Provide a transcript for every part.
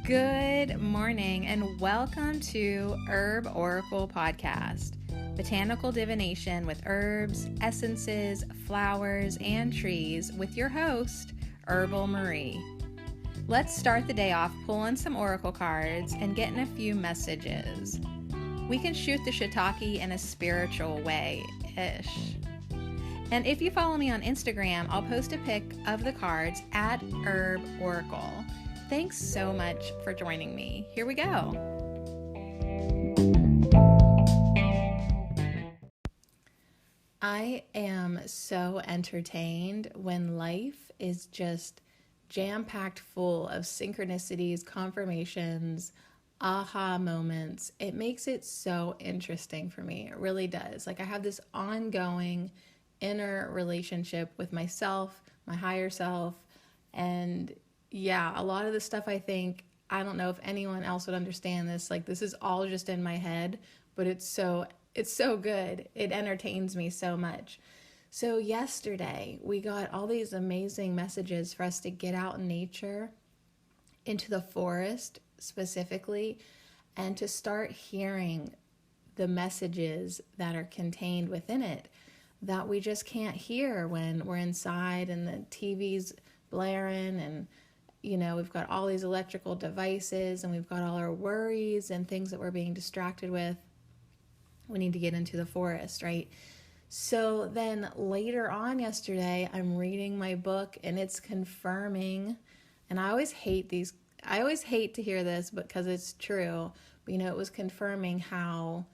Good morning and welcome to Herb Oracle Podcast, botanical divination with herbs, essences, flowers, and trees with your host, Herbal Marie. Let's start the day off pulling some oracle cards and getting a few messages. We can shoot the shiitake in a spiritual way-ish. And if you follow me on Instagram, I'll post a pic of the cards at Herb Oracle. Thanks so much for joining me. Here we go. I am so entertained when life is just jam-packed full of synchronicities, confirmations, aha moments. It makes it so interesting for me. It really does. Like I have this ongoing inner relationship with myself, my higher self, and yeah, a lot of the stuff I don't know if anyone else would understand this. Like this is all just in my head, but it's so good. It entertains me so much. So yesterday we got all these amazing messages for us to get out in nature, into the forest specifically, and to start hearing the messages that are contained within it that we just can't hear when we're inside and the TV's blaring and we've got all these electrical devices and we've got all our worries and things that we're being distracted with. We need to get into the forest, right? So then later on yesterday, I'm reading my book and it's confirming, and I always hate to hear this because it's true, but it was confirming how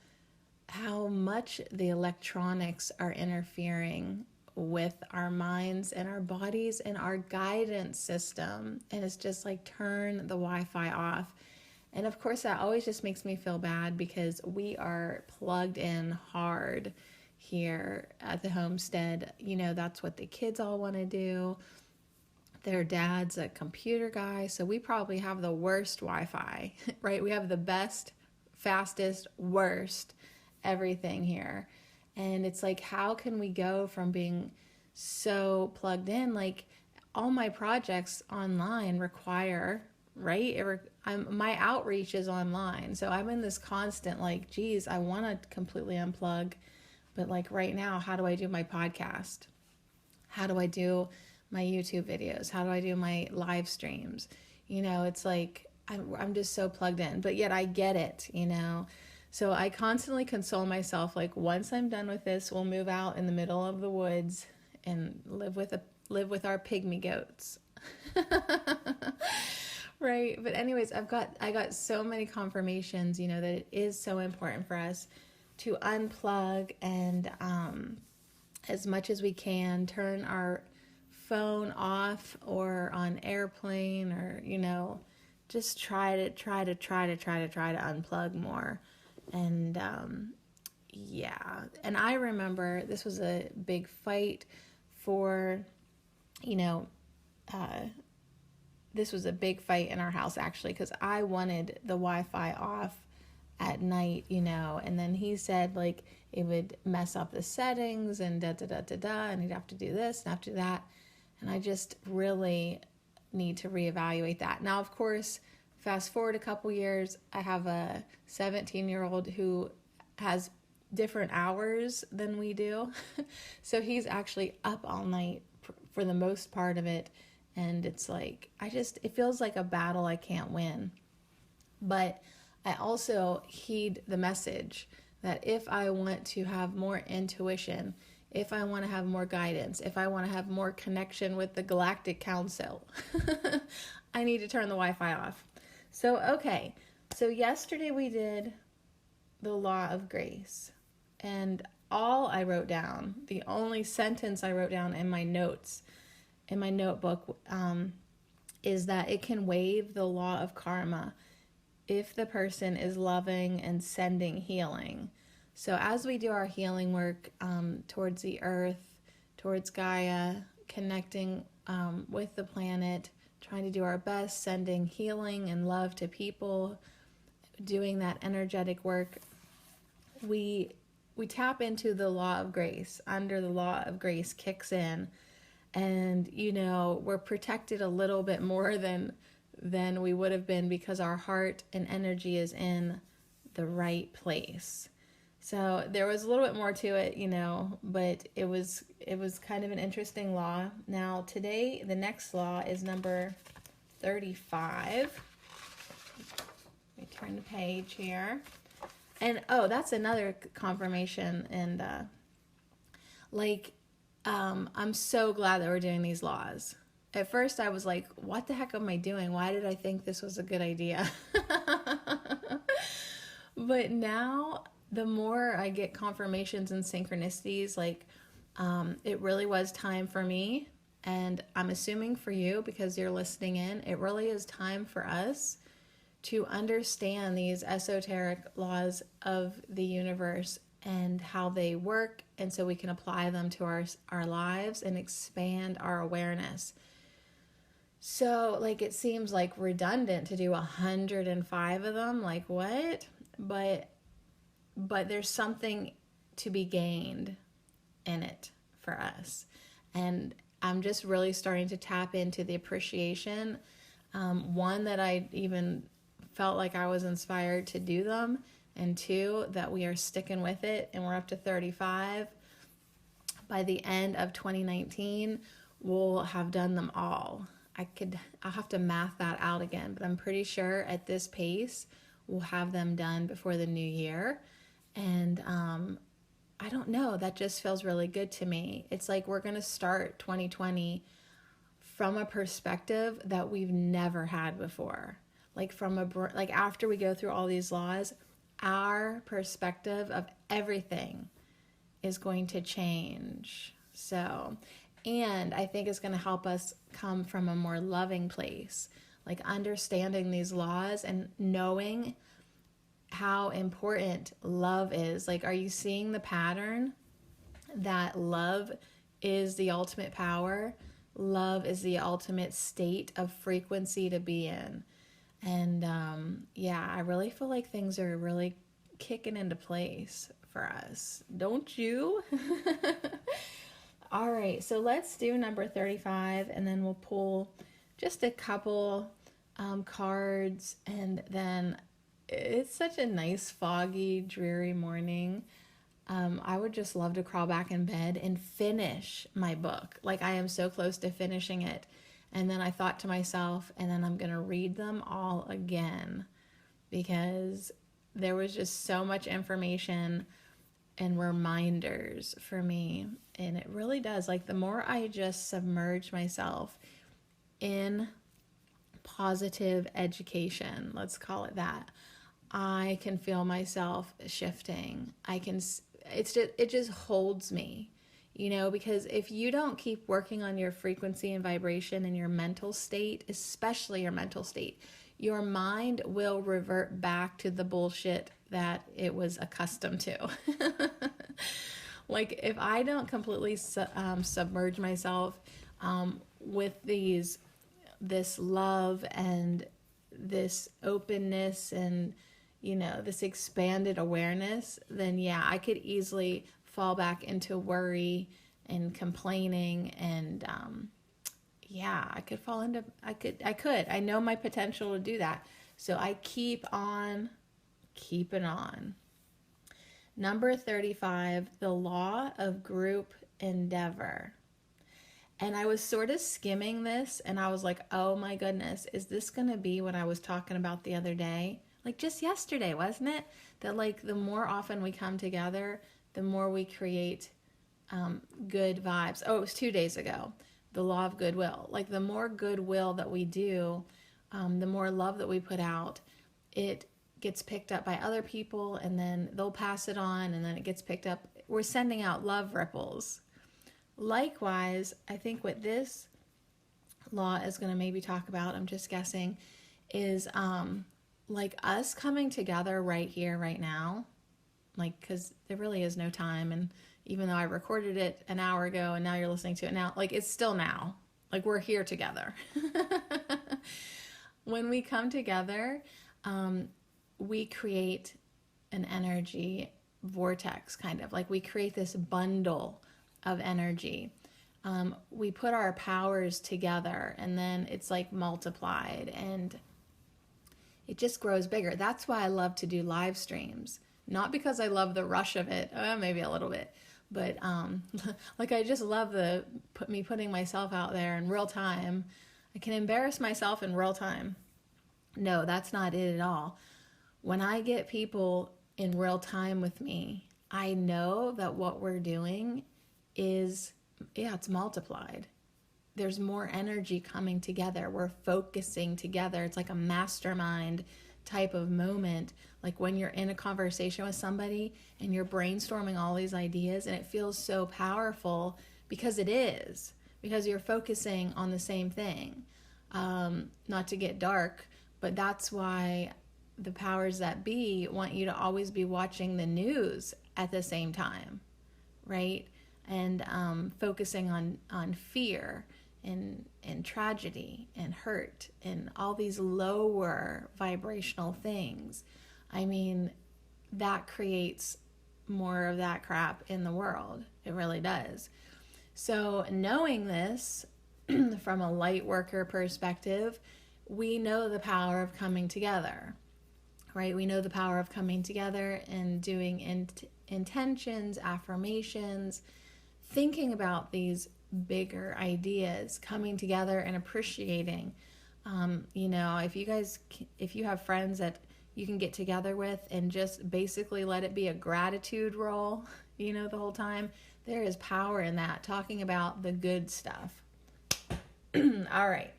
much the electronics are interfering with our minds and our bodies and our guidance system. And it's just like, turn the Wi-Fi off. And of course, that always just makes me feel bad because we are plugged in hard here at the homestead. That's what the kids all want to do. Their dad's a computer guy, so we probably have the worst Wi-Fi, right? We have the best, fastest, worst everything here. And it's like, how can we go from being so plugged in? Like all my projects online require, right? My outreach is online. So I'm in this constant like, geez, I want to completely unplug. But like right now, how do I do my podcast? How do I do my YouTube videos? How do I do my live streams? It's like, I'm just so plugged in, but yet I get it, So I constantly console myself, like once I'm done with this, we'll move out in the middle of the woods and live with our pygmy goats. Right? But anyways, I got so many confirmations, that it is so important for us to unplug and as much as we can turn our phone off or on airplane or just try to unplug more. And and I remember this was a big fight for, this was a big fight in our house actually, because I wanted the Wi-Fi off at night, and then he said like it would mess up the settings and and he'd have to do this and have to do that. And I just really need to reevaluate that. Now, of course, fast forward a couple years, I have a 17-year-old who has different hours than we do. So he's actually up all night for the most part of it. And it's like, it feels like a battle I can't win. But I also heed the message that if I want to have more intuition, if I want to have more guidance, if I want to have more connection with the Galactic Council, I need to turn the Wi-Fi off. So yesterday we did the Law of Grace, and the only sentence I wrote down in my notes, in my notebook, is that it can waive the law of karma if the person is loving and sending healing. So as we do our healing work towards the earth, towards Gaia, connecting with the planet, trying to do our best, sending healing and love to people, doing that energetic work, we tap into the law of grace. Under the law of grace kicks in, and we're protected a little bit more than than we would have been because our heart and energy is in the right place. So there was a little bit more to it, but it was kind of an interesting law. Now today, the next law is number 35. Let me turn the page here. And that's another confirmation. And I'm so glad that we're doing these laws. At first I was like, what the heck am I doing? Why did I think this was a good idea? But now the more I get confirmations and synchronicities, it really was time for me. And I'm assuming for you, because you're listening in, it really is time for us to understand these esoteric laws of the universe and how they work, and so we can apply them to our lives and expand our awareness. So it seems like redundant to do 105 of them, what? But there's something to be gained in it for us. And I'm just really starting to tap into the appreciation. One, that I even felt like I was inspired to do them. And two, that we are sticking with it, and we're up to 35. By the end of 2019, we'll have done them all. I'll have to math that out again, but I'm pretty sure at this pace, we'll have them done before the new year. And I don't know, that just feels really good to me. It's like we're going to start 2020 from a perspective that we've never had before. After we go through all these laws, our perspective of everything is going to change. So, and I think it's going to help us come from a more loving place, understanding these laws and knowing how important love is. Are you seeing the pattern that love is the ultimate power? Love is the ultimate state of frequency to be in. And I really feel like things are really kicking into place for us. Don't you? All right, so let's do number 35, and then we'll pull just a couple cards. And then it's such a nice, foggy, dreary morning. I would just love to crawl back in bed and finish my book. I am so close to finishing it. And then I thought to myself, and then I'm going to read them all again, because there was just so much information and reminders for me. And it really does. The more I just submerge myself in positive education, let's call it that, I can feel myself shifting. It just holds me. Because if you don't keep working on your frequency and vibration and your mental state, especially your mental state, your mind will revert back to the bullshit that it was accustomed to. If I don't completely submerge myself with this love and this openness and, this expanded awareness, then I could easily fall back into worry and complaining, and I know my potential to do that. So I keep on keeping on. Number 35, the law of group endeavor. And I was sort of skimming this, and I was like, oh my goodness, is this going to be what I was talking about the other day? Just yesterday, wasn't it? That the more often we come together, the more we create good vibes. Oh, it was 2 days ago. The law of goodwill. The more goodwill that we do, the more love that we put out, it gets picked up by other people, and then they'll pass it on, and then it gets picked up. We're sending out love ripples. Likewise, I think what this law is going to maybe talk about, I'm just guessing, is us coming together right here, right now. Because there really is no time, and even though I recorded it an hour ago and now you're listening to it now, it's still now. We're here together. When we come together, we create an energy vortex, kind of. We create this bundle of energy. we put our powers together, and then it's like multiplied, and it just grows bigger. That's why I love to do live streams. Not because I love the rush of it, maybe a little bit, but like I just love me putting myself out there in real time. I can embarrass myself in real time. No, that's not it at all. When I get people in real time with me, I know that what we're doing is, it's multiplied. There's more energy coming together. We're focusing together. It's like a mastermind type of moment. Like when you're in a conversation with somebody and you're brainstorming all these ideas, and it feels so powerful because it is, because you're focusing on the same thing. Not to get dark, but that's why the powers that be want you to always be watching the news at the same time, right? And focusing on fear and tragedy and hurt and all these lower vibrational things. I mean, that creates more of that crap in the world. It really does. So knowing this from a light worker perspective, we know the power of coming together, right? We know the power of coming together and doing intentions, affirmations, thinking about these bigger ideas, coming together and appreciating. If you have friends that you can get together with and just basically let it be a gratitude roll, the whole time, there is power in that, talking about the good stuff. All right.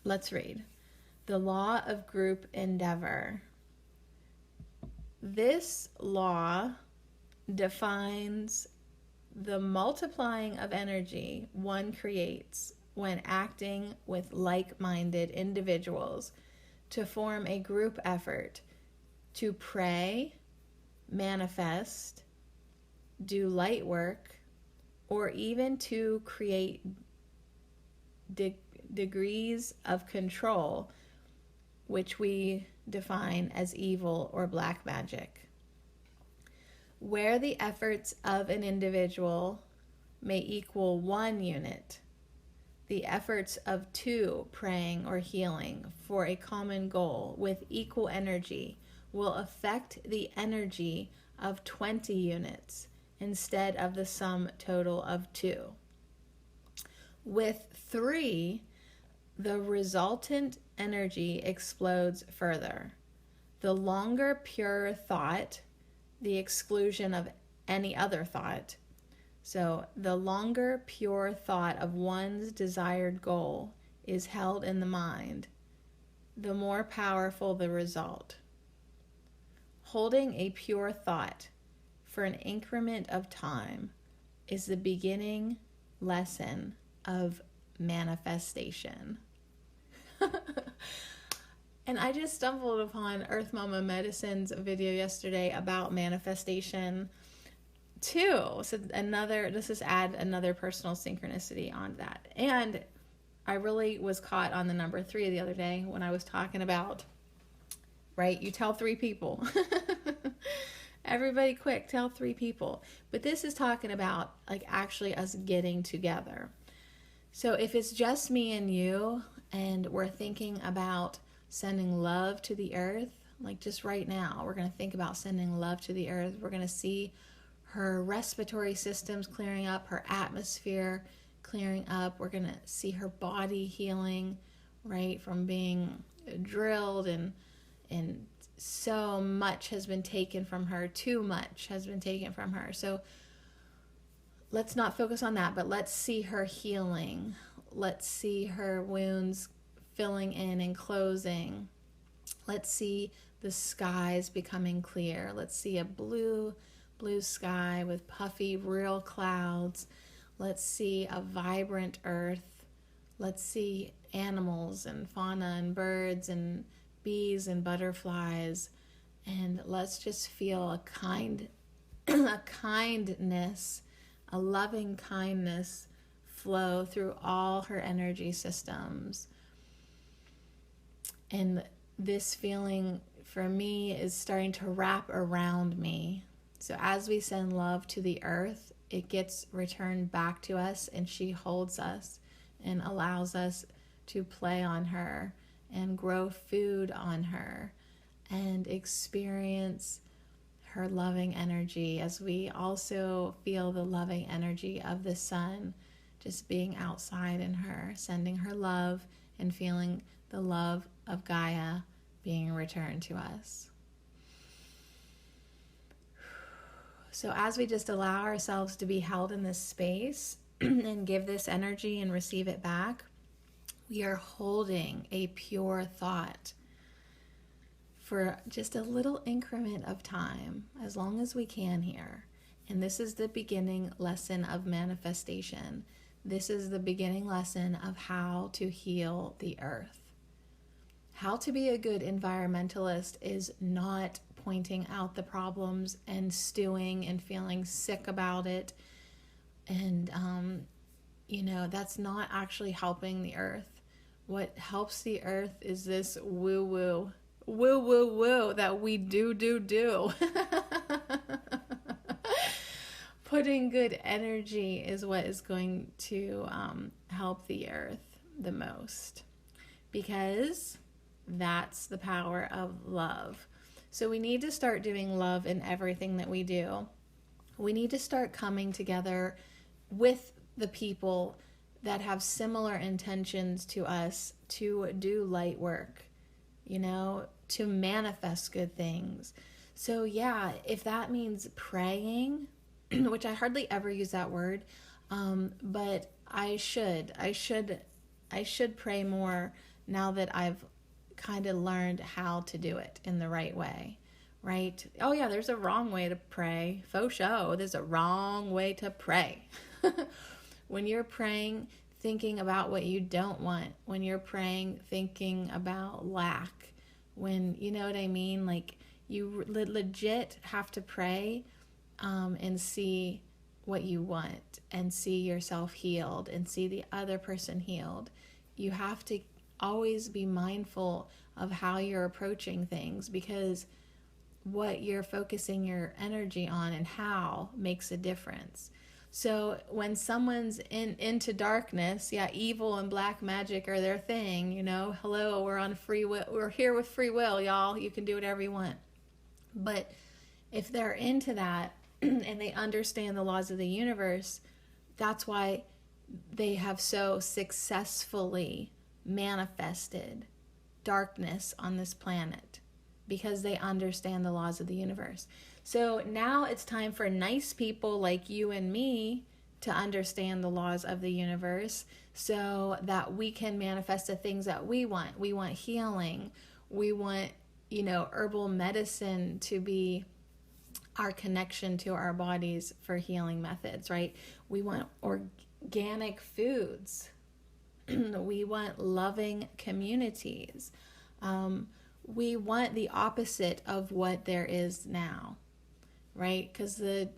Let's read. The law of group endeavor. This law defines the multiplying of energy one creates when acting with like-minded individuals to form a group effort to pray, manifest, do light work, or even to create degrees of control, which we define as evil or black magic. Where the efforts of an individual may equal 1 unit, the efforts of 2 praying or healing for a common goal with equal energy will affect the energy of 20 units instead of the sum total of 2. With 3, the resultant energy explodes further. The longer pure thought, the exclusion of any other thought. So the longer pure thought of one's desired goal is held in the mind, the more powerful the result. Holding a pure thought for an increment of time is the beginning lesson of manifestation. And I just stumbled upon Earth Mama Medicine's video yesterday about manifestation too. So let's just add another personal synchronicity on that. And I really was caught on the number 3 the other day when I was talking about, right? You tell 3 people. Everybody quick, tell 3 people. But this is talking about like actually us getting together. So if it's just me and you, and we're thinking about sending love to the earth, like just right now, we're going to think about sending love to the earth. We're going to see her respiratory systems clearing up, her atmosphere clearing up. We're going to see her body healing, right, from being drilled, and so much has been taken from her. Too much has been taken from her. So let's not focus on that, but let's see her healing. Let's see her wounds filling in and closing. Let's see the skies becoming clear. Let's see a blue sky with puffy, real clouds. Let's see a vibrant earth. Let's see animals and fauna and birds and bees and butterflies. And let's just feel a kindness, a loving kindness flow through all her energy systems. And this feeling for me is starting to wrap around me. So as we send love to the earth, it gets returned back to us, and she holds us and allows us to play on her and grow food on her and experience her loving energy, as we also feel the loving energy of the sun just being outside in her, sending her love and feeling the love of Gaia being returned to us. So as we just allow ourselves to be held in this space and give this energy and receive it back, we are holding a pure thought for just a little increment of time, as long as we can here. And this is the beginning lesson of manifestation. This is the beginning lesson of how to heal the earth. How to be a good environmentalist is not pointing out the problems and stewing and feeling sick about it. And, that's not actually helping the earth. What helps the earth is this woo that we do. Putting good energy is what is going to help the earth the most, because that's the power of love. So we need to start doing love in everything that we do. We need to start coming together with the people that have similar intentions to us to do light work, to manifest good things. So yeah, if that means praying, which I hardly ever use that word, but I should pray more now that I've kind of learned how to do it in the right way, right? Oh yeah, there's a wrong way to pray. Faux show, there's a wrong way to pray. When you're praying, thinking about what you don't want, when you're praying, thinking about lack, when, you know what I mean? Like, you legit have to pray and see what you want, and see yourself healed, and see the other person healed. You have to always be mindful of how you're approaching things, because what you're focusing your energy on and how makes a difference. So when someone's into darkness, yeah, evil and black magic are their thing, hello, we're on free will. We're here with free will, y'all. You can do whatever you want. But if they're into that and they understand the laws of the universe, that's why they have so successfully manifested darkness on this planet, because they understand the laws of the universe. So now it's time for nice people like you and me to understand the laws of the universe, so that we can manifest the things that we want. We want healing. We want, herbal medicine to be our connection to our bodies for healing methods, right? We want organic foods. We want loving communities. We want the opposite of what there is now, right? Because the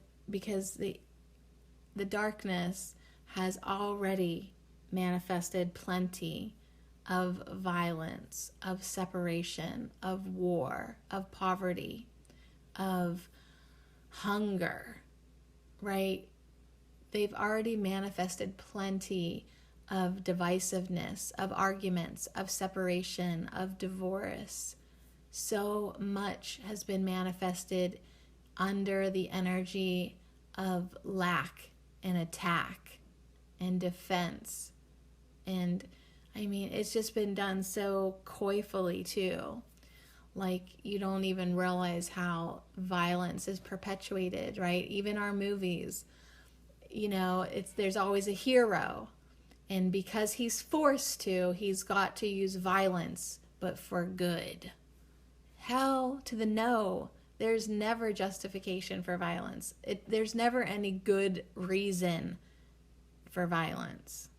darkness has already manifested plenty of violence, of separation, of war, of poverty, of hunger, right? They've already manifested plenty of divisiveness, of arguments, of separation, of divorce. So much has been manifested under the energy of lack and attack and defense. And it's just been done so coyfully too. Like, you don't even realize how violence is perpetuated, right? Even our movies, there's always a hero. And because he's forced to, he's got to use violence, but for good. Hell to the no. There's never justification for violence. There's never any good reason for violence.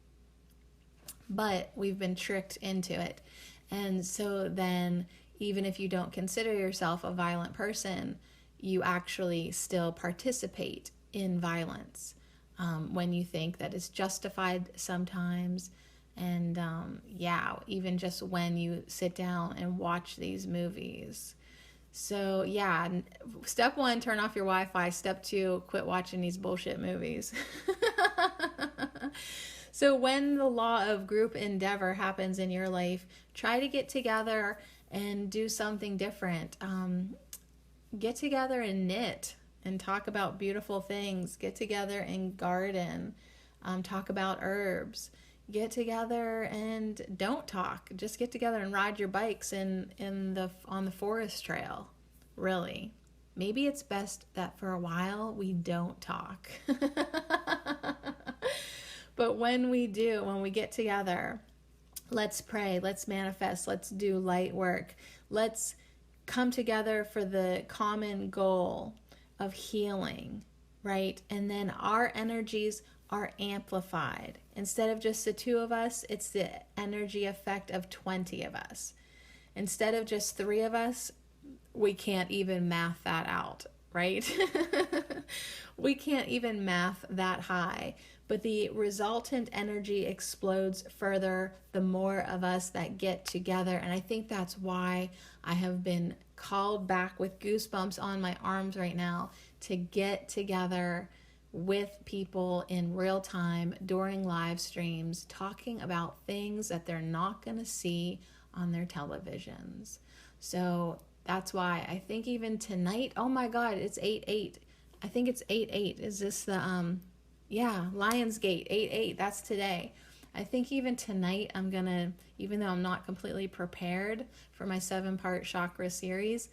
But we've been tricked into it. And so then, even if you don't consider yourself a violent person, you actually still participate in violence. When you think that it's justified sometimes. And even just when you sit down and watch these movies, So, yeah, step one, turn off your Wi Fi. Step two, quit watching these bullshit movies. So, when the law of group endeavor happens in your life, try to get together and do something different. Get together and knit and talk about beautiful things. Get together and garden. Talk about herbs. Get together and don't talk. Just get together and ride your bikes on the forest trail. Really. Maybe it's best that for a while we don't talk. But when we do, when we get together, let's pray, let's manifest, let's do light work. Let's come together for the common goal of healing, right? And then our energies are amplified. Instead of just the two of us, it's the energy effect of 20 of us. Instead of just 3 of us, we can't even math that out, right? We can't even math that high. But the resultant energy explodes further the more of us that get together. And I think that's why I have been called back with goosebumps on my arms right now to get together with people in real time during live streams, talking about things that they're not going to see on their televisions. So that's why I think even tonight, oh my God, it's 8/8. I think it's 8/8. Is this the, Lionsgate 8/8. That's today. I think even tonight I'm going to, even though I'm not completely prepared for my 7-part chakra series,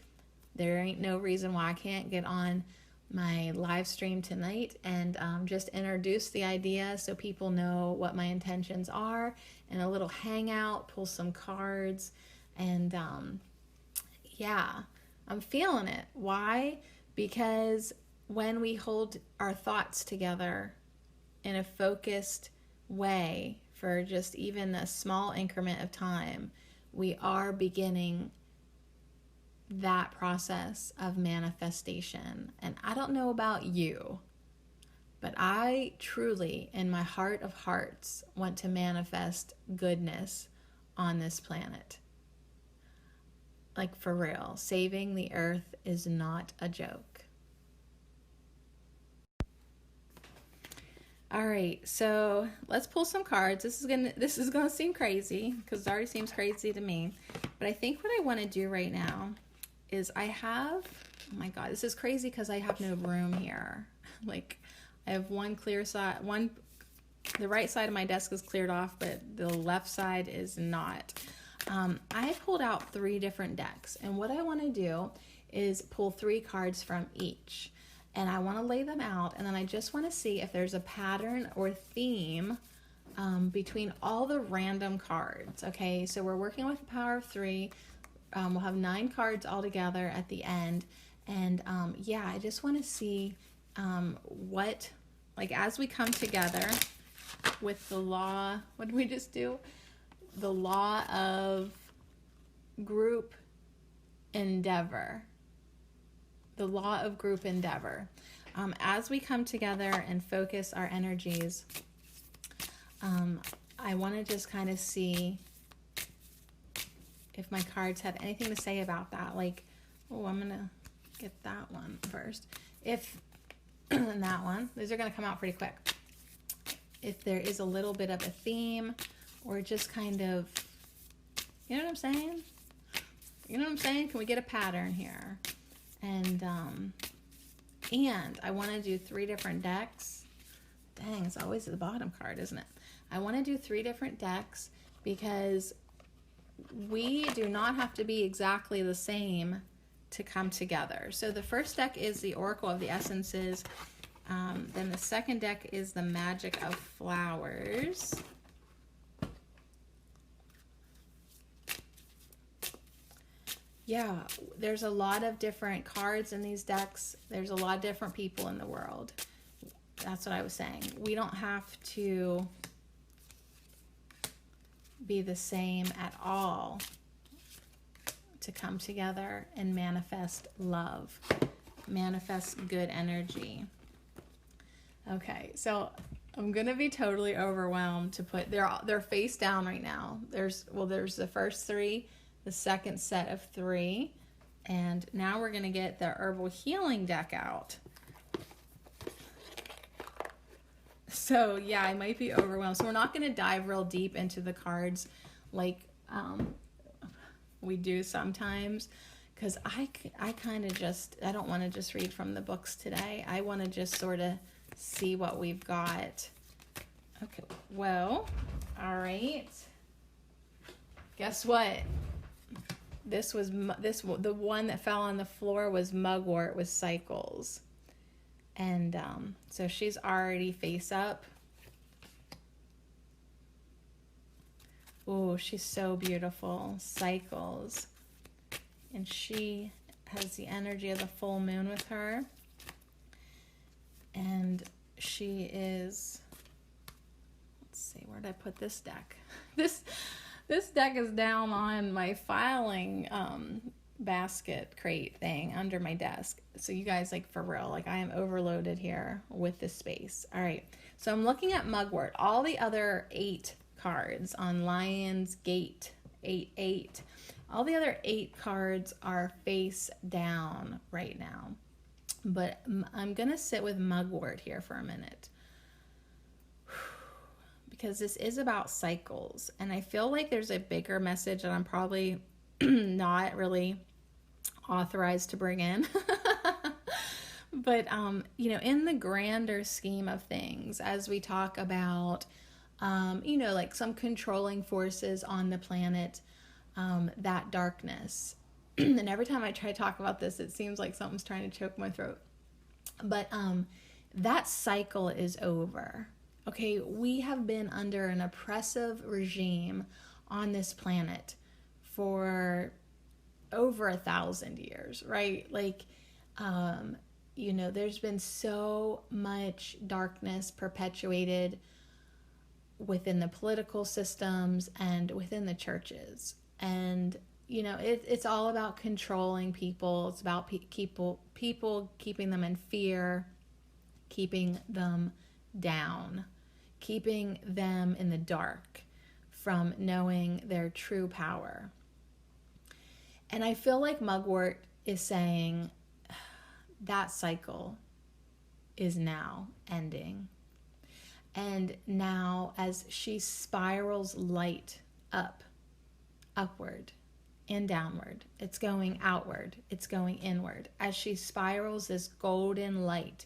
there ain't no reason why I can't get on my live stream tonight and just introduce the idea so people know what my intentions are, and a little hangout, pull some cards, and I'm feeling it. Why? Because when we hold our thoughts together in a focused way for just even a small increment of time, we are beginning that process of manifestation. And I don't know about you, but I truly, in my heart of hearts, want to manifest goodness on this planet. Like, for real, saving the earth is not a joke. All right, so let's pull some cards. This is gonna seem crazy because it already seems crazy to me. But I think what I want to do right now is oh my God, this is crazy because I have no room here. Like, I have one clear side, the right side of my desk is cleared off, but the left side is not. I pulled out 3 different decks, and what I want to do is pull 3 cards from each. And I want to lay them out, and then I just want to see if there's a pattern or theme between all the random cards. Okay, so we're working with the power of 3. We'll have 9 cards all together at the end. And I just want to see what, like, as we come together with the law, what did we just do? The law of group endeavor. The law of group endeavor. As we come together and focus our energies, I want to just kind of see if my cards have anything to say about that. Like, I'm going to get that one first. If that one, these are going to come out pretty quick. If there is a little bit of a theme or just kind of, you know what I'm saying? You know what I'm saying? Can we get a pattern here? And I want to do 3 different decks. Dang, it's always the bottom card, isn't it? I want to do 3 different decks because we do not have to be exactly the same to come together. So the first deck is the Oracle of the Essences. Then the second deck is the Magic of Flowers. Yeah, there's a lot of different cards in these decks. There's a lot of different people in the world. That's what I was saying. We don't have to be the same at all to come together and manifest love, manifest good energy. Okay, so I'm gonna be totally overwhelmed to put, they're face down right now. There's the first 3, the second set of 3, And now we're going to get the Herbal Healing deck out. So yeah, I might be overwhelmed. So we're not going to dive real deep into the cards like we do sometimes, because I kind of just, I don't want to just read from the books today. I want to just sort of see what we've got. Okay, well, all right. Guess what? The one that fell on the floor was Mugwort with Cycles. And so she's already face up. Oh, she's so beautiful. Cycles. And she has the energy of the full moon with her. And she is, let's see, where did I put this deck? This deck is down on my filing basket crate thing under my desk. So you guys, like, for real, like, I am overloaded here with this space. All right, so I'm looking at Mugwort. All the other 8 cards on Lion's Gate 8-8, all the other 8 cards are face down right now, but I'm gonna sit with Mugwort here for a minute, because this is about cycles, and I feel like there's a bigger message that I'm probably not really authorized to bring in. But in the grander scheme of things, as we talk about like some controlling forces on the planet, that darkness, and every time I try to talk about this, it seems like something's trying to choke my throat, but that cycle is over. Okay, we have been under an oppressive regime on this planet for over 1,000 years, right? Like, there's been so much darkness perpetuated within the political systems and within the churches. And, it's all about controlling people. It's about people keeping them in fear, keeping them down, keeping them in the dark from knowing their true power. And I feel like Mugwort is saying that cycle is now ending. And now, as she spirals light upward and downward, it's going outward, it's going inward. As she spirals this golden light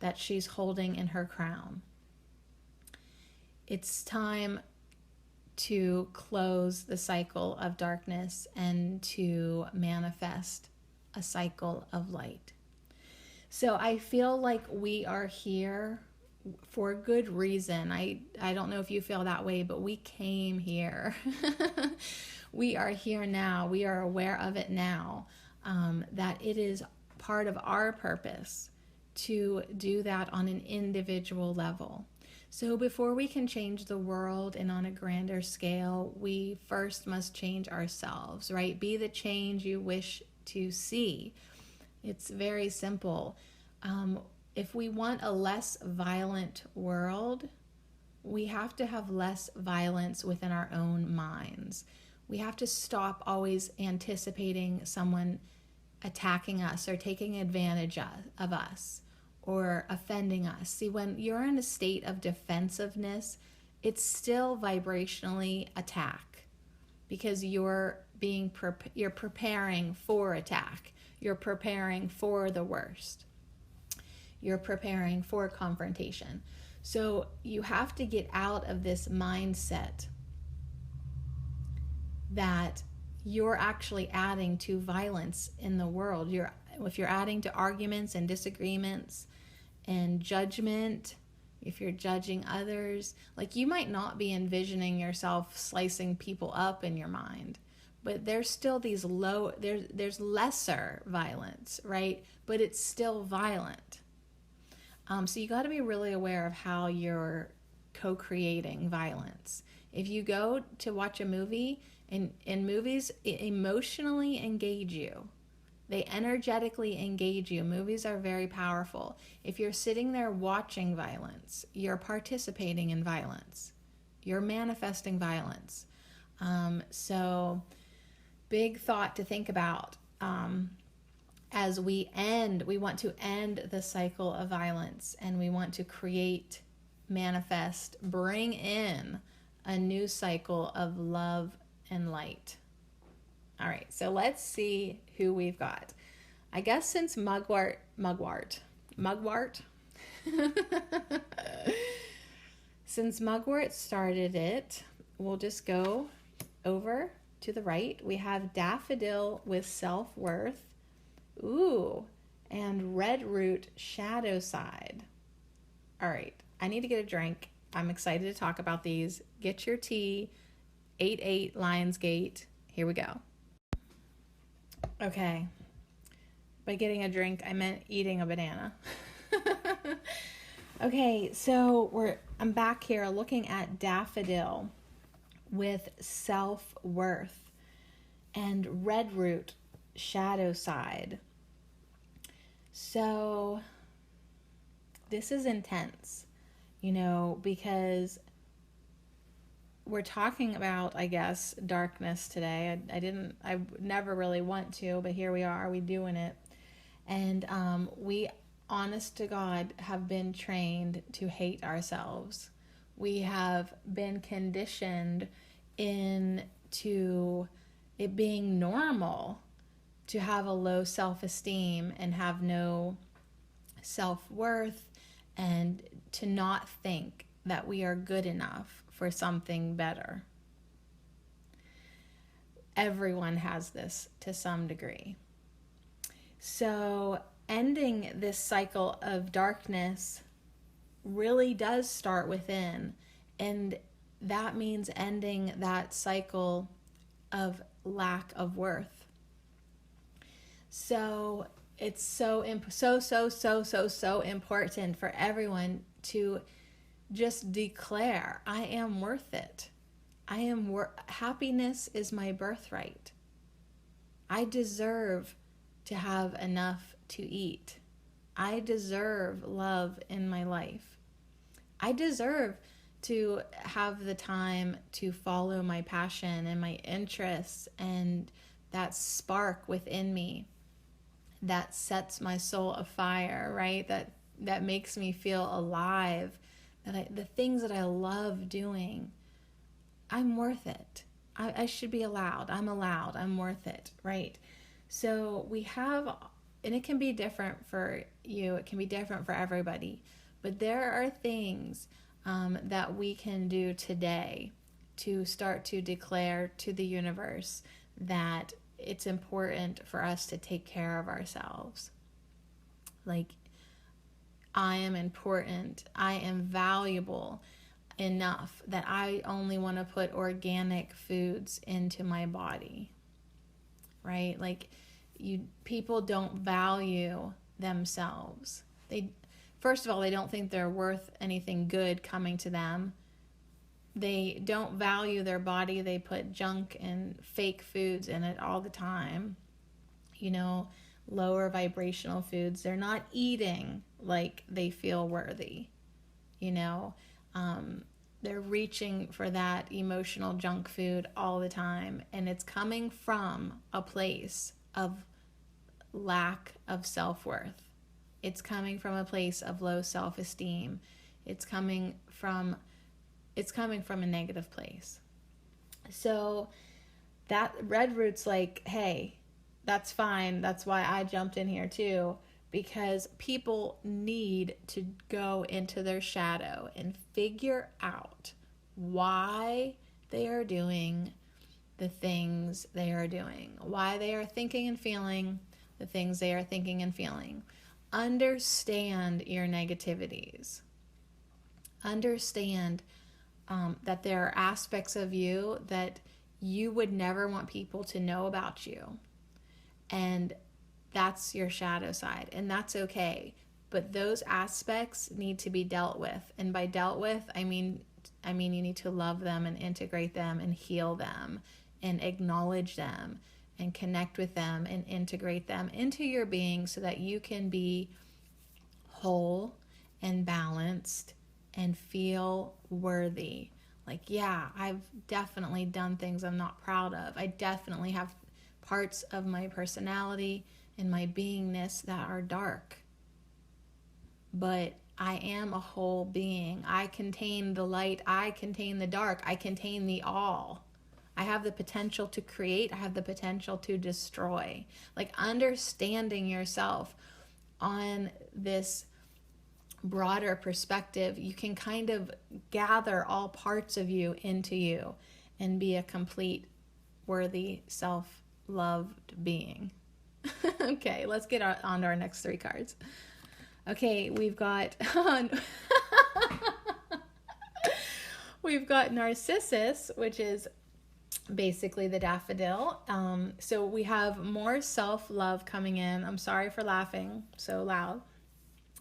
that she's holding in her crown, it's time to close the cycle of darkness and to manifest a cycle of light. So I feel like we are here for good reason. I don't know if you feel that way, but we came here. We are here now. We are aware of it now, that it is part of our purpose to do that on an individual level. So before we can change the world and on a grander scale, we first must change ourselves, right? Be the change you wish to see. It's very simple. If we want a less violent world, we have to have less violence within our own minds. We have to stop always anticipating someone attacking us or taking advantage of us or offending us. See, when you're in a state of defensiveness, it's still vibrationally attack, because you're preparing for attack. You're preparing for the worst. You're preparing for confrontation. So you have to get out of this mindset that you're actually adding to violence in the world. If you're adding to arguments and disagreements and judgment, if you're judging others, like, you might not be envisioning yourself slicing people up in your mind, but there's still these there's lesser violence, right? But it's still violent. So you got to be really aware of how you're co-creating violence. If you go to watch a movie, and movies emotionally engage you, they energetically engage you. Movies are very powerful. If you're sitting there watching violence, you're participating in violence. You're manifesting violence. So big thought to think about. as we want to end the cycle of violence, and we want to create, manifest, bring in a new cycle of love and light. All right, so let's see who we've got. I guess since Mugwort, since Mugwort started it, we'll just go over to the right. We have Daffodil with Self-Worth. Ooh, and Redroot Shadow Side. All right, I need to get a drink. I'm excited to talk about these. Get your tea. 8-8 Lionsgate. Here we go. Okay. By getting a drink, I meant eating a banana. Okay, so I'm back here looking at Daffodil with Self-Worth and Redroot Shadow Side. So this is intense, because we're talking about, I guess, darkness today. I never really want to, but here we are, we doing it. And we, honest to God, have been trained to hate ourselves. We have been conditioned into it being normal to have a low self-esteem and have no self-worth, and to not think that we are good enough for something better. Everyone has this to some degree. So ending this cycle of darkness really does start within, and that means ending that cycle of lack of worth. So it's so important for everyone to just declare, I am worth it. Happiness is my birthright. I deserve to have enough to eat. I deserve love in my life. I deserve to have the time to follow my passion and my interests and that spark within me that sets my soul afire, right? That makes me feel alive. The things that I love doing, I'm worth it. I should be allowed. I'm allowed. I'm worth it, right? So we have, and it can be different for you. It can be different for everybody. But there are things that we can do today to start to declare to the universe that it's important for us to take care of ourselves. Like, I am important. I am valuable enough that I only want to put organic foods into my body, right? Like, people don't value themselves. First of all, they don't think they're worth anything good coming to them. They don't value their body. They put junk and fake foods in it all the time. Lower vibrational foods. They're not eating like they feel worthy. They're reaching for that emotional junk food all the time. And it's coming from a place of lack of self-worth. It's coming from a place of low self-esteem. It's coming from a negative place. So that Redroot's like, hey, that's fine. That's why I jumped in here too, because people need to go into their shadow and figure out why they are doing the things they are doing, why they are thinking and feeling the things they are thinking and feeling. Understand your negativities. Understand that there are aspects of you that you would never want people to know about you. And that's your shadow side, and that's okay. But those aspects need to be dealt with. And by dealt with, I mean you need to love them and integrate them and heal them and acknowledge them and connect with them and integrate them into your being so that you can be whole and balanced and feel worthy. Like, yeah, I've definitely done things I'm not proud of. I definitely have parts of my personality and my beingness that are dark. But I am a whole being. I contain the light. I contain the dark. I contain the all. I have the potential to create. I have the potential to destroy. Like, understanding yourself on this broader perspective, you can kind of gather all parts of you into you and be a complete, worthy, self-loved being. Okay, let's get on to our next 3 cards. Okay, we've got we've got Narcissus, which is basically the daffodil. So we have more self-love coming in. I'm sorry for laughing so loud.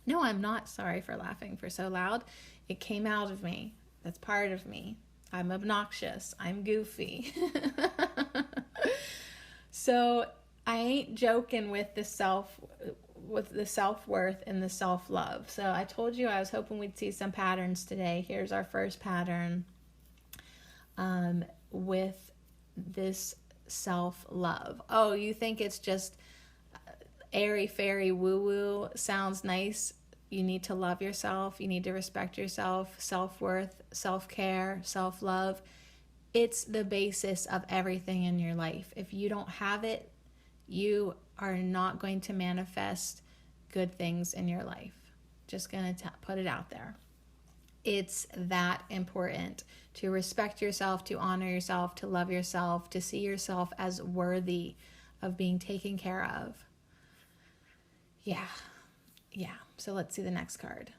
No, I'm not sorry for laughing for so loud. It came out of me. That's part of me. I'm obnoxious. I'm goofy. So I ain't joking with the self-worth and the self-love. So I told you I was hoping we'd see some patterns today. Here's our first pattern with this self-love. Oh, you think it's just airy-fairy woo-woo? Sounds nice. You need to love yourself. You need to respect yourself. Self-worth, self-care, self-love. It's the basis of everything in your life. If you don't have it, you are not going to manifest good things in your life. Just going to put it out there. It's that important to respect yourself, to honor yourself, to love yourself, to see yourself as worthy of being taken care of. Yeah. So let's see the next card.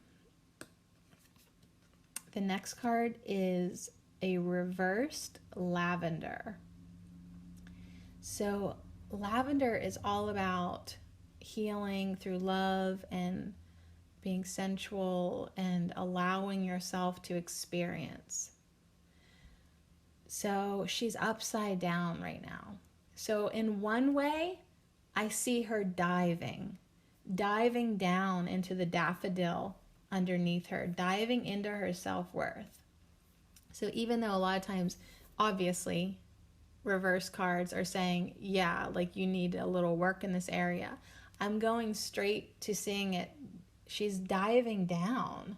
The next card is a reversed lavender. So lavender is all about healing through love and being sensual and allowing yourself to experience. So she's upside down right now. So in one way, I see her diving down into the daffodil underneath her, diving into her self-worth. So even though a lot of times, obviously, reverse cards are saying, yeah, like you need a little work in this area, I'm going straight to seeing it. She's diving down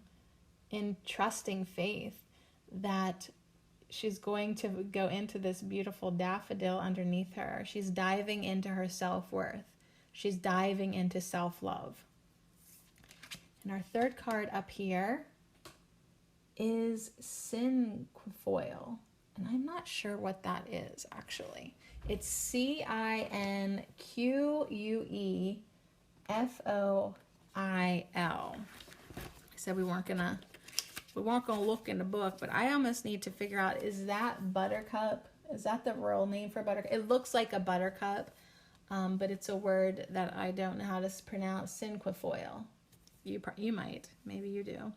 in trusting faith that she's going to go into this beautiful daffodil underneath her. She's diving into her self-worth. She's diving into self-love. And our third card up here is cinquefoil. And I'm not sure what that is, actually. It's cinquefoil. So we weren't gonna look in the book, but I almost need to figure out, is that buttercup? Is that the real name for buttercup? It looks like a buttercup, but it's a word that I don't know how to pronounce. Cinquefoil. You might, maybe you do.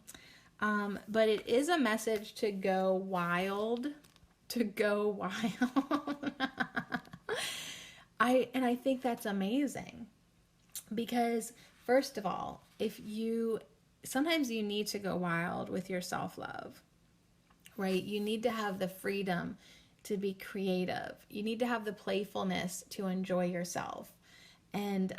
But it is a message to go wild. I think that's amazing, because first of all, sometimes you need to go wild with your self-love, right? You need to have the freedom to be creative. You need to have the playfulness to enjoy yourself. And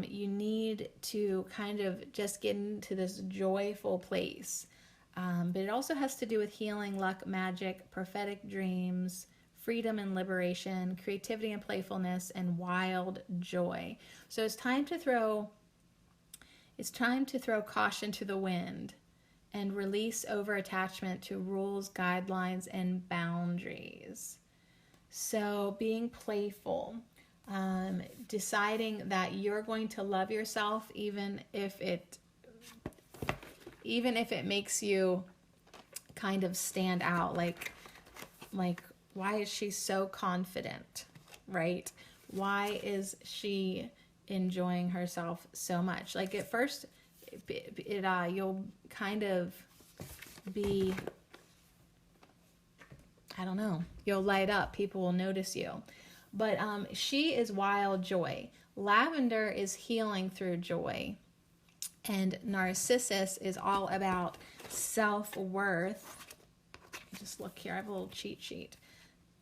you need to kind of just get into this joyful place. But it also has to do with healing, luck, magic, prophetic dreams, freedom and liberation, creativity and playfulness, and wild joy. So it's time to throw caution to the wind and release over-attachment to rules, guidelines, and boundaries. So being playful, deciding that you're going to love yourself even if it makes you kind of stand out, like why is she so confident, right? Why is she enjoying herself so much? Like at first, you'll kind of be, I don't know, you'll light up. People will notice you. But she is wild joy. Lavender is healing through joy. And Narcissus is all about self-worth. Just look here, I have a little cheat sheet.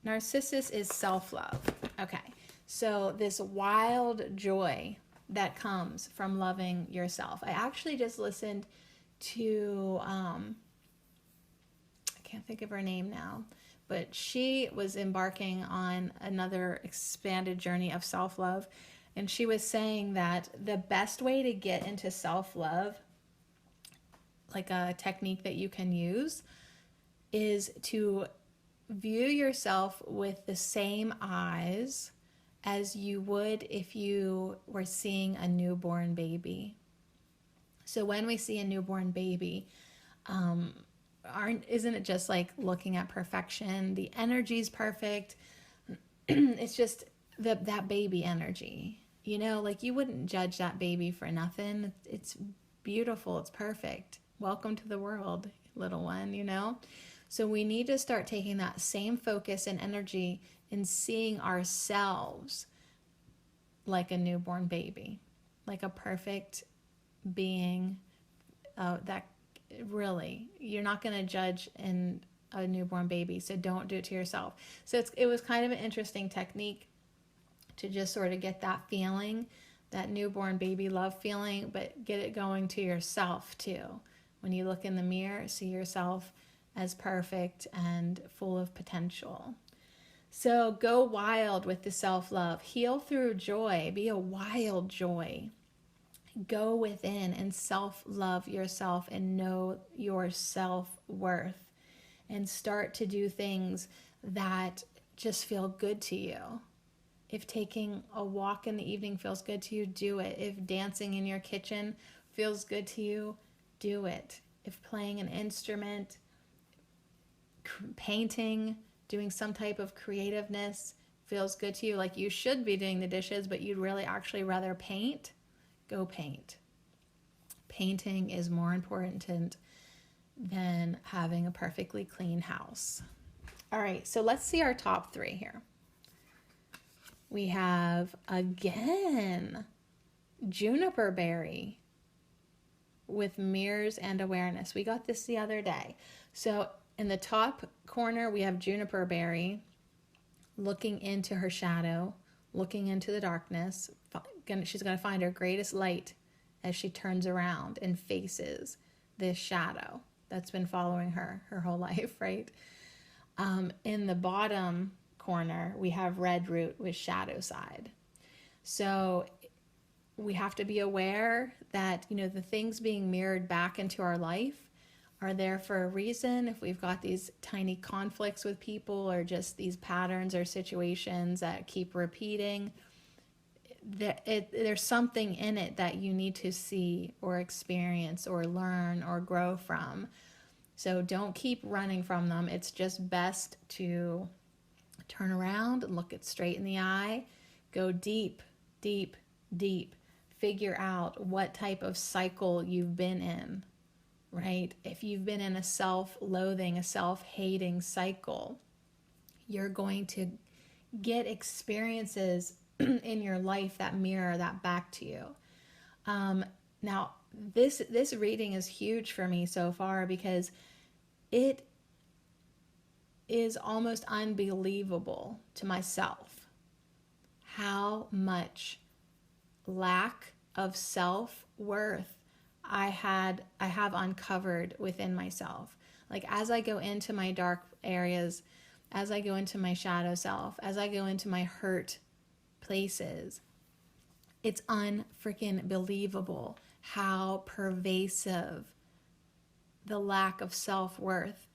Narcissus is self-love. Okay, So this wild joy that comes from loving yourself. I actually just listened to, I can't think of her name now, but she was embarking on another expanded journey of self-love. And she was saying that the best way to get into self-love, like a technique that you can use, is to view yourself with the same eyes as you would if you were seeing a newborn baby. So when we see a newborn baby, isn't it just like looking at perfection? The energy's perfect. It's just that baby energy. You know, like you wouldn't judge that baby for nothing. It's beautiful. It's perfect. Welcome to the world, little one, you know? So we need to start taking that same focus and energy in seeing ourselves like a newborn baby, like a perfect being that really, you're not going to judge in a newborn baby, so don't do it to yourself. So it was kind of an interesting technique to just sort of get that feeling, that newborn baby love feeling, but get it going to yourself too. When you look in the mirror, see yourself as perfect and full of potential. So go wild with the self-love. Heal through joy. Be a wild joy. Go within and self-love yourself and know your self-worth. And start to do things that just feel good to you. If taking a walk in the evening feels good to you, do it. If dancing in your kitchen feels good to you, do it. If playing an instrument, painting, doing some type of creativeness feels good to you, like you should be doing the dishes, but you'd really actually rather paint, go paint. Painting is more important than having a perfectly clean house. All right, so let's see our top 3 here. We have, again, juniper berry with mirrors and awareness. We got this the other day. So in the top corner, we have juniper berry looking into her shadow, looking into the darkness. She's going to find her greatest light as she turns around and faces this shadow that's been following her whole life, right? In the bottom corner, we have red root with shadow side. So we have to be aware that, you know, the things being mirrored back into our life are there for a reason. If we've got these tiny conflicts with people or just these patterns or situations that keep repeating, there's something in it that you need to see or experience or learn or grow from. So don't keep running from them. It's just best to turn around and look it straight in the eye, go deep, deep, deep. Figure out what type of cycle you've been in, right? If you've been in a self-loathing, a self-hating cycle, you're going to get experiences in your life that mirror that back to you. Now, this reading is huge for me so far because it is almost unbelievable to myself how much lack of self-worth I have uncovered within myself. Like as I go into my dark areas, as I go into my shadow self, as I go into my hurt places, it's unfreaking believable how pervasive the lack of self-worth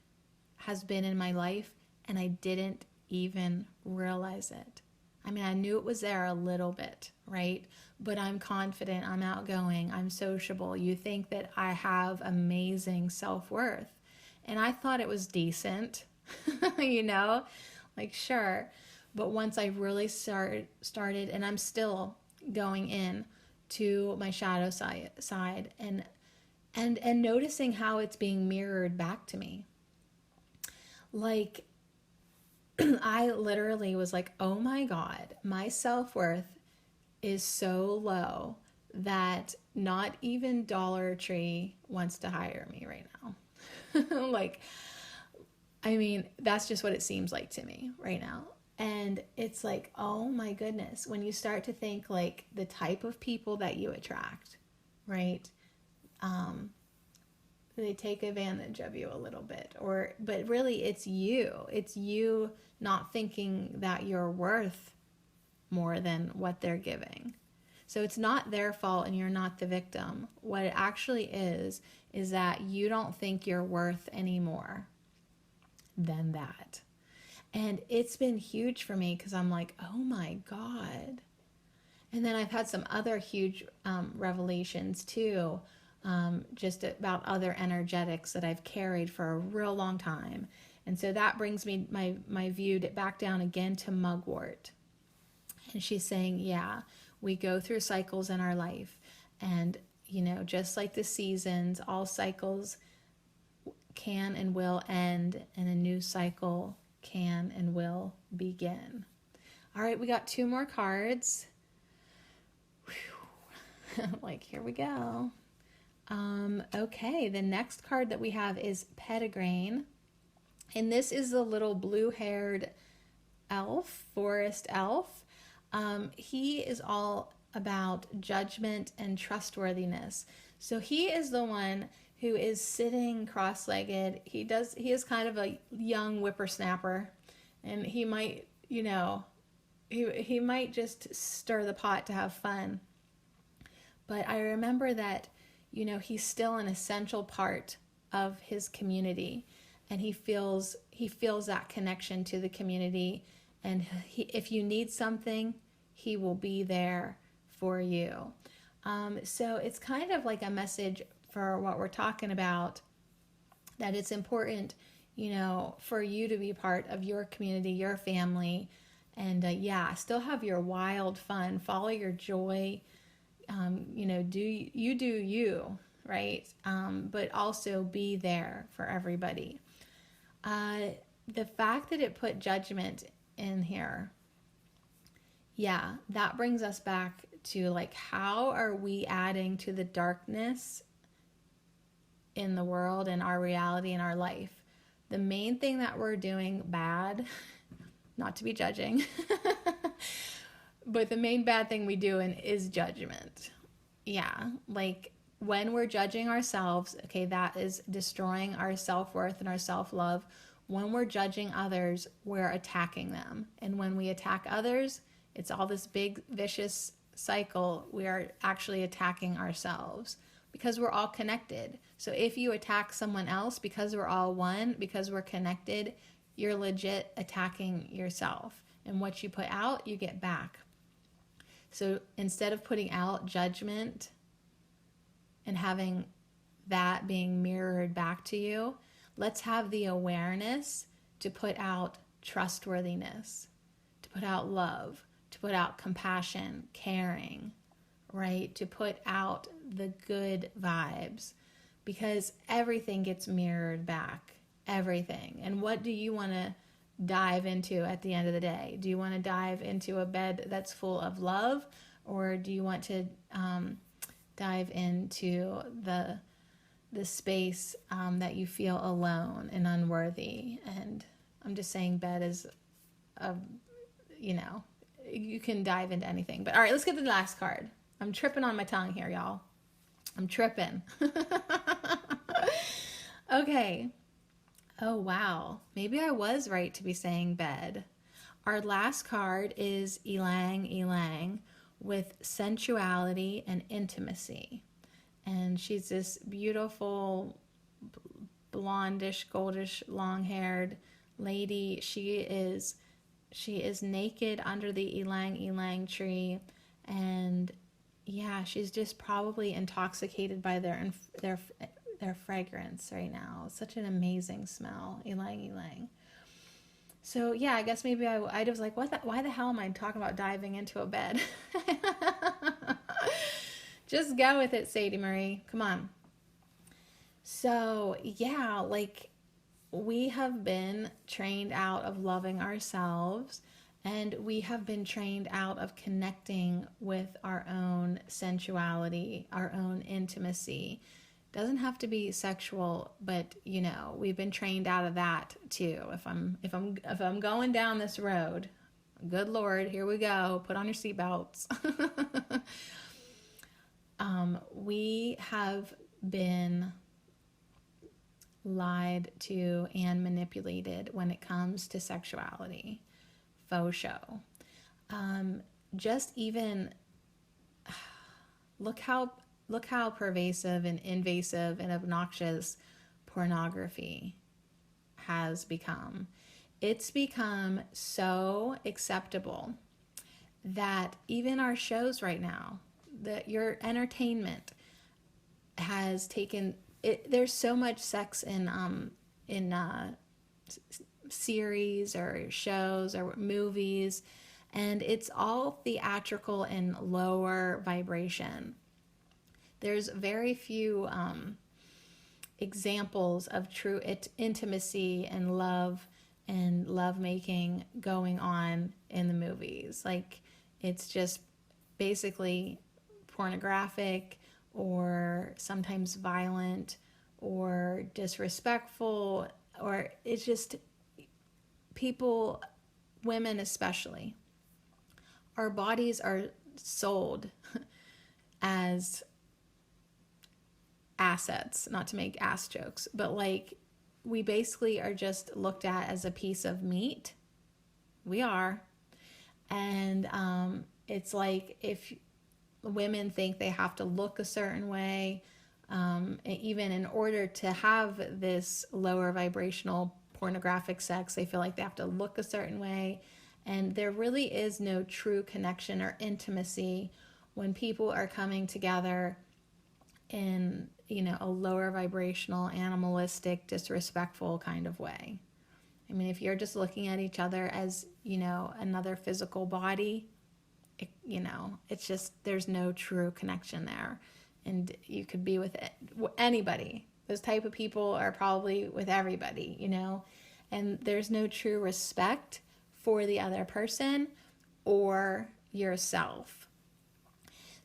has been in my life, and I didn't even realize it. I mean, I knew it was there a little bit, right? But I'm confident, I'm outgoing, I'm sociable. You think that I have amazing self-worth. And I thought it was decent, you know, like sure. But once I really started, and I'm still going in to my shadow side and noticing how it's being mirrored back to me. Like, I literally was like, oh my God, my self-worth is so low that not even Dollar Tree wants to hire me right now. Like, I mean, that's just what it seems like to me right now. And it's like, oh my goodness, when you start to think like the type of people that you attract, right? Um, they take advantage of you a little bit, but really it's you not thinking that you're worth more than what they're giving. So it's not their fault and you're not the victim. What it actually is that you don't think you're worth any more than that. And it's been huge for me because I'm like, oh my God. And then I've had some other huge revelations too, just about other energetics that I've carried for a real long time. And so that brings me my view back down again to mugwort. And she's saying, yeah, we go through cycles in our life. And, just like the seasons, all cycles can and will end, and a new cycle can and will begin. All right, we got 2 more cards. Like, here we go. Okay, the next card that we have is Pettigrain. And this is the little blue-haired elf, forest elf. He is all about judgment and trustworthiness. So he is the one who is sitting cross-legged. He is kind of a young whippersnapper, and he might, he might just stir the pot to have fun. But I remember that, he's still an essential part of his community, and he feels that connection to the community. And if you need something, he will be there for you. So it's kind of like a message for what we're talking about, that it's important, for you to be part of your community, your family, and still have your wild fun, follow your joy, do you, right? But also be there for everybody. The fact that it put judgment in here, that brings us back to like, how are we adding to the darkness in the world and our reality and our life? The main thing that we're doing bad, not to be judging, but the main bad thing we do is judgment. Like when we're judging ourselves, okay, that is destroying our self-worth and our self-love. When we're judging others, we're attacking them. And when we attack others, it's all this big vicious cycle. We are actually attacking ourselves because we're all connected. So if you attack someone else, because we're all one, because we're connected, you're legit attacking yourself. And what you put out, you get back. So instead of putting out judgment and having that being mirrored back to you, let's have the awareness to put out trustworthiness, to put out love, to put out compassion, caring, right? To put out the good vibes, because everything gets mirrored back, everything. And what do you want to dive into at the end of the day? Do you want to dive into a bed that's full of love, or do you want to dive into the space that you feel alone and unworthy? And I'm just saying bed is you can dive into anything. But all right, let's get to the last card. I'm tripping on my tongue here, y'all. I'm tripping. Okay. Oh, wow. Maybe I was right to be saying bed. Our last card is Ylang Ylang with sensuality and intimacy. And she's this beautiful, blondish, goldish, long-haired lady. She is naked under the Ylang Ylang tree, and she's just probably intoxicated by their fragrance right now. It's such an amazing smell, Ylang Ylang. So I guess maybe I was like, why the hell am I talking about diving into a bed? Just go with it, Sadie Marie. Come on. So like we have been trained out of loving ourselves, and we have been trained out of connecting with our own sensuality, our own intimacy. Doesn't have to be sexual, but we've been trained out of that too. If I'm going down this road, Good Lord, here we go. Put on your seatbelts. We have been lied to and manipulated when it comes to sexuality. Faux show. Just even look how pervasive and invasive and obnoxious pornography has become. It's become so acceptable that even our shows right now, that your entertainment has taken it. There's so much sex in series or shows or movies, and it's all theatrical and lower vibration. There's very few examples of true intimacy and love making going on in the movies. Like, it's just basically pornographic or sometimes violent or disrespectful, or it's just people, women especially, our bodies are sold as assets, not to make ass jokes, but like we basically are just looked at as a piece of meat. We are. And it's like if women think they have to look a certain way, even in order to have this lower vibrational pornographic sex, they feel like they have to look a certain way. And there really is no true connection or intimacy when people are coming together in, a lower vibrational, animalistic, disrespectful kind of way. I mean, if you're just looking at each other as, another physical body, it's just, there's no true connection there. And you could be with anybody. Those type of people are probably with everybody, and there's no true respect for the other person or yourself.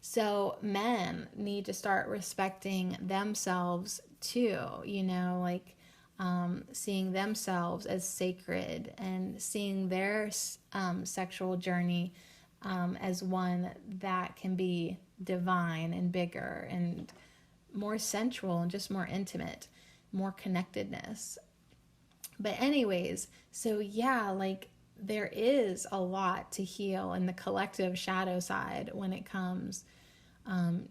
So men need to start respecting themselves too, seeing themselves as sacred and seeing their sexual journey as one that can be divine and bigger and more sensual and just more intimate, more connectedness. But anyways, so yeah, there is a lot to heal in the collective shadow side when it comes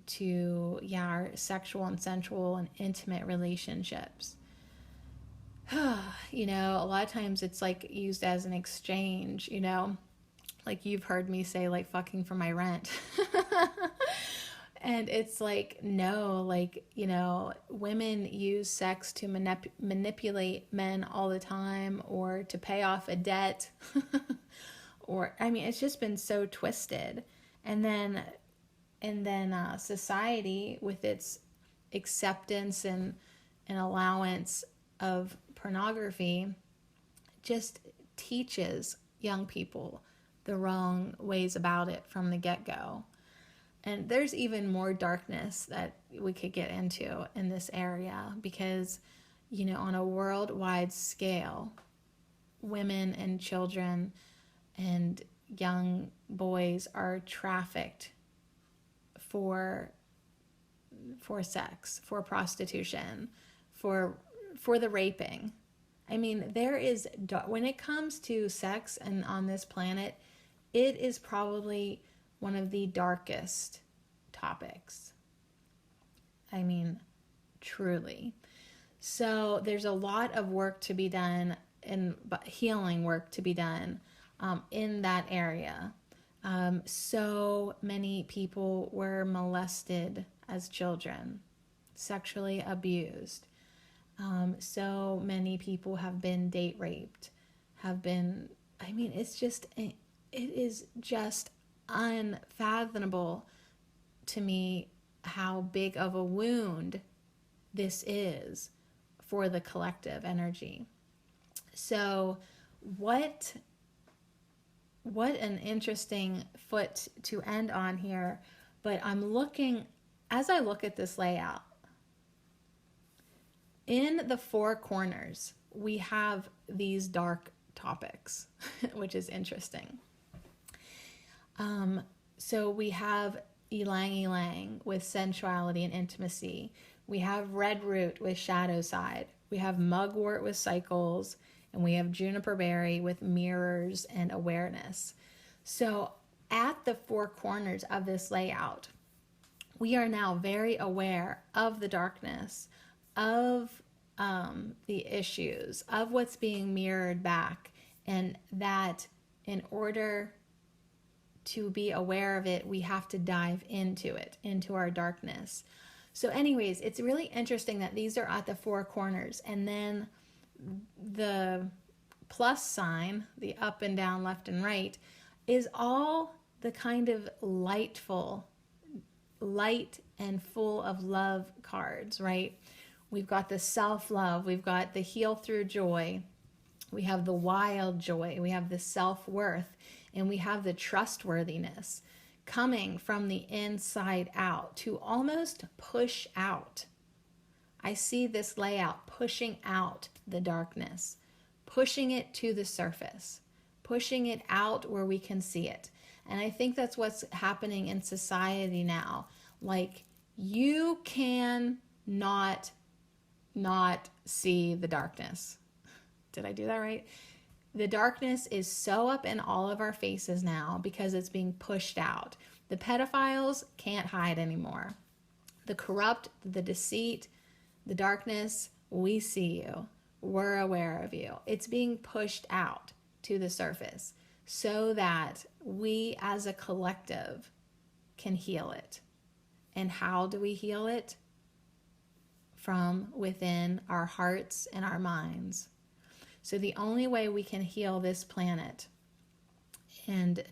to our sexual and sensual and intimate relationships. A lot of times it's used as an exchange, like you've heard me say, fucking for my rent. And it's no, women use sex to manipulate men all the time, or to pay off a debt. Or, it's just been so twisted. And then society, with its acceptance and allowance of pornography, just teaches young people the wrong ways about it from the get-go. And there's even more darkness that we could get into in this area because, on a worldwide scale, women and children and young boys are trafficked for sex, for prostitution, for the raping. There is, when it comes to sex and on this planet, it is probably one of the darkest topics. Truly. So there's a lot of work to be done, and healing work to be done in that area. So many people were molested as children, sexually abused. So many people have been date raped, it is just unfathomable to me how big of a wound this is for the collective energy. So what an interesting foot to end on here. But as I look at this layout, in the four corners, we have these dark topics, which is interesting. So we have ylang ylang with sensuality and intimacy. We have red root with shadow side. We have mugwort with cycles, and we have juniper berry with mirrors and awareness. So at the four corners of this layout, we are now very aware of the darkness, of the issues, of what's being mirrored back, and that in order to be aware of it, we have to dive into it, into our darkness. So anyways, it's really interesting that these are at the four corners, and then the plus sign, the up and down, left and right, is all the kind of light and full of love cards, right? We've got the self-love, we've got the heal through joy, we have the wild joy, we have the self-worth, and we have the trustworthiness coming from the inside out to almost push out. I see this layout pushing out the darkness, pushing it to the surface, pushing it out where we can see it. And I think that's what's happening in society now. Like, you can not see the darkness. Did I do that right? The darkness is so up in all of our faces now because it's being pushed out. The pedophiles can't hide anymore. The corrupt, the deceit, the darkness, we see you. We're aware of you. It's being pushed out to the surface so that we as a collective can heal it. And how do we heal it? From within our hearts and our minds. So the only way we can heal this planet and,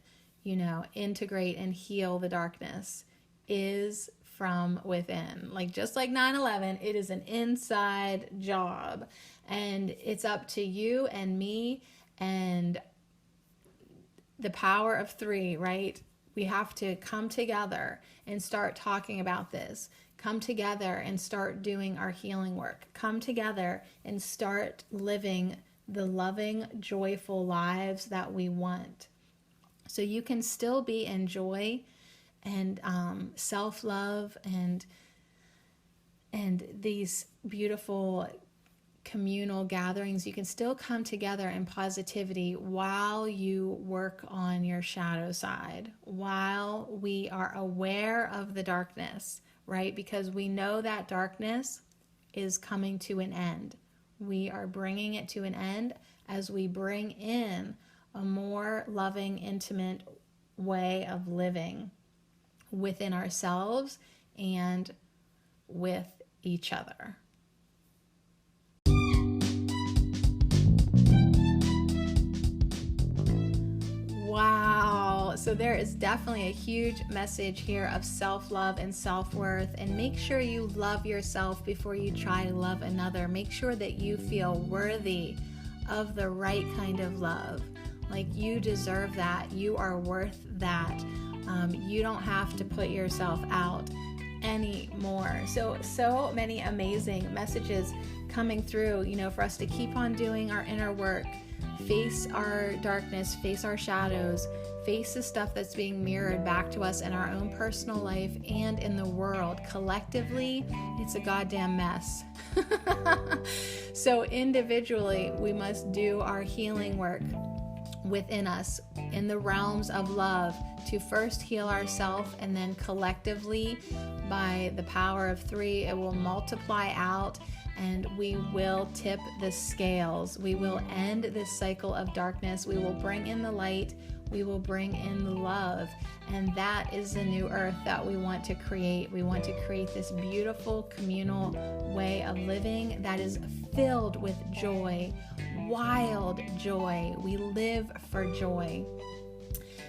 integrate and heal the darkness is from within. Like, just like 9/11, it is an inside job, and it's up to you and me and the power of three, right? We have to come together and start talking about this. Come together and start doing our healing work. Come together and start living the loving, joyful lives that we want. So you can still be in joy and self-love and these beautiful communal gatherings. You can still come together in positivity while you work on your shadow side, while we are aware of the darkness, right? Because we know that darkness is coming to an end. We are bringing it to an end as we bring in a more loving, intimate way of living within ourselves and with each other. Wow. So there is definitely a huge message here of self-love and self-worth. And make sure you love yourself before you try to love another. Make sure that you feel worthy of the right kind of love. Like, you deserve that. You are worth that. You don't have to put yourself out anymore. So many amazing messages coming through, for us to keep on doing our inner work. Face our darkness, face our shadows, face the stuff that's being mirrored back to us in our own personal life and in the world. Collectively, it's a goddamn mess. So individually, we must do our healing work within us in the realms of love to first heal ourselves, and then collectively, by the power of three, it will multiply out. And we will tip the scales. We will end this cycle of darkness. We will bring in the light. We will bring in the love. And that is the new earth that we want to create. We want to create this beautiful communal way of living that is filled with joy, wild joy. We live for joy.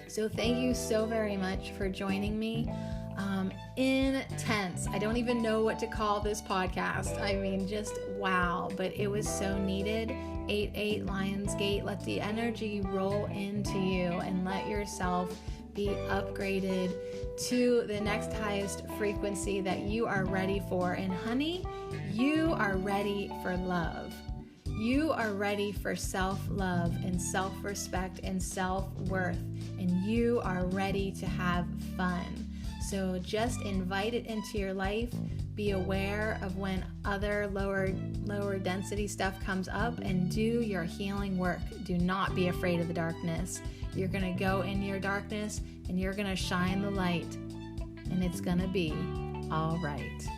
So thank you so very much for joining me. Intense. I don't even know what to call this podcast. I mean, just wow. But it was so needed. 8-8 Lionsgate. Let the energy roll into you and let yourself be upgraded to the next highest frequency that you are ready for. And honey, you are ready for love. You are ready for self-love and self-respect and self-worth, and you are ready to have fun. So just invite it into your life. Be aware of when other lower density stuff comes up, and do your healing work. Do not be afraid of the darkness. You're going to go in your darkness and you're going to shine the light, and it's going to be all right.